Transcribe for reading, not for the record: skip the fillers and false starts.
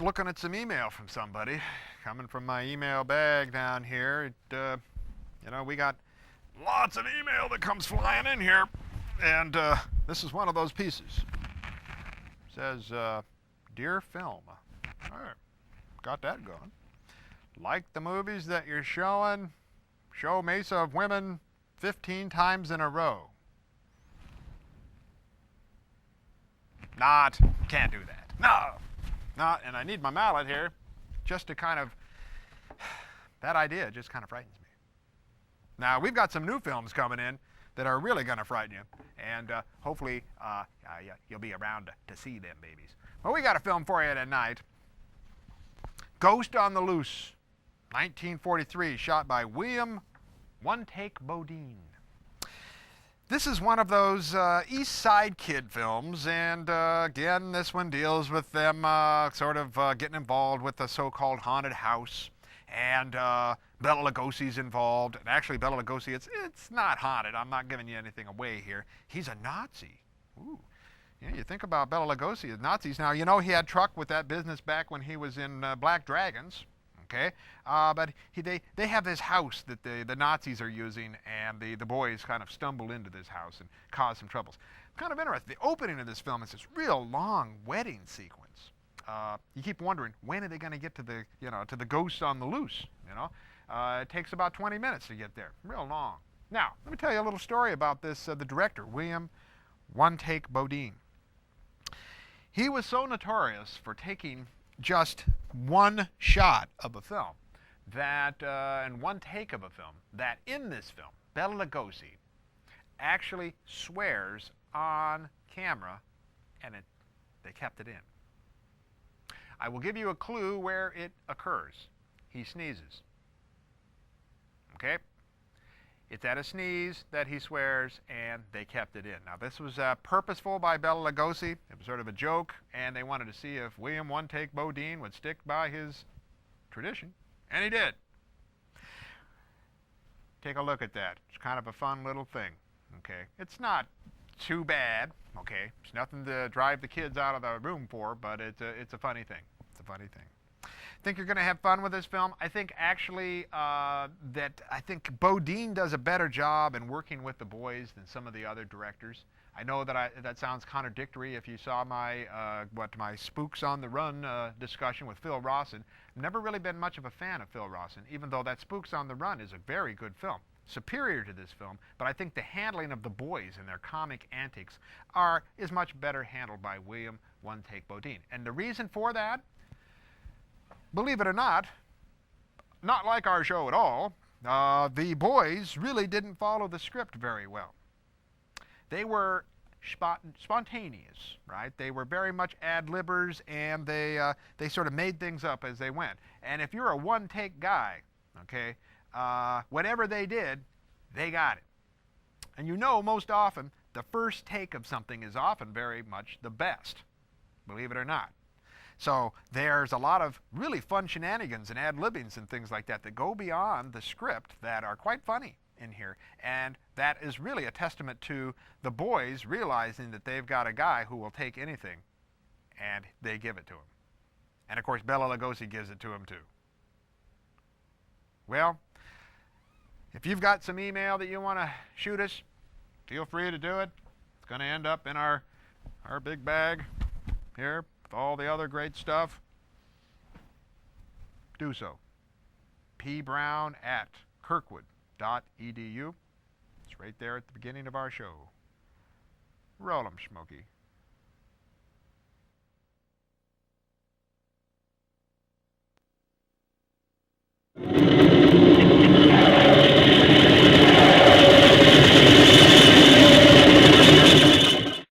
just looking at some email from somebody coming from my email bag down here. We got lots of email that comes flying in here, and this is one of those pieces. It says, "Dear Film," all right, got that going. Like the movies that you're showing, show Mesa of Women 15 times in a row. Can't do that. No, and I need my mallet here just to kind of, that idea just kind of frightens me. Now, we've got some new films coming in that are really going to frighten you, and hopefully you'll be around to see them babies. Well, we got a film for you tonight. Ghost on the Loose, 1943, shot by William One Take Bodine. This is one of those East Side Kid films, and again, this one deals with them sort of getting involved with the so-called haunted house, and Bela Lugosi's involved. And actually, Bela Lugosi, it's not haunted. I'm not giving you anything away here. He's a Nazi. Ooh. Yeah, you think about Bela Lugosi as Nazis. Now, you know he had truck with that business back when he was in Black Dragons. Okay, but they have this house that the Nazis are using, and the boys kind of stumble into this house and cause some troubles. Kind of interesting. The opening of this film is this real long wedding sequence. You keep wondering, when are they going to get to the Ghost on the Loose? It takes about 20 minutes to get there. Real long. Now, let me tell you a little story about this. The director, William One Take Bodine. He was so notorious for taking just one shot of a film, and one take of a film, that in this film, Bela Lugosi actually swears on camera, and they kept it in. I will give you a clue where it occurs. He sneezes. Okay? It's at a sneeze that he swears, and they kept it in. Now, this was purposeful by Bela Lugosi. It was sort of a joke, and they wanted to see if William One Take Bodine would stick by his tradition, and he did. Take a look at that. It's kind of a fun little thing. Okay? It's not too bad. Okay? It's nothing to drive the kids out of the room for, but it's a funny thing. It's a funny thing. Think you're going to have fun with this film? I think actually I think Bodine does a better job in working with the boys than some of the other directors. I know that sounds contradictory if you saw my Spooks on the Run discussion with Phil Rawson. Never really been much of a fan of Phil Rawson, even though that Spooks on the Run is a very good film. Superior to this film, but I think the handling of the boys and their comic antics is much better handled by William One Take Bodine. And the reason for that, believe it or not like our show at all, the boys really didn't follow the script very well. They were spontaneous, right? They were very much ad-libbers, and they sort of made things up as they went. And if you're a one-take guy, okay, whatever they did, they got it. And most often, the first take of something is often very much the best, believe it or not. So there's a lot of really fun shenanigans and ad-libbings and things like that go beyond the script that are quite funny in here. And that is really a testament to the boys realizing that they've got a guy who will take anything, and they give it to him. And of course, Bela Lugosi gives it to him too. Well, if you've got some email that you want to shoot us, feel free to do it. It's going to end up in our big bag here. All the other great stuff, do so. pbrown@kirkwood.edu. It's right there at the beginning of our show. Roll 'em, Smokey.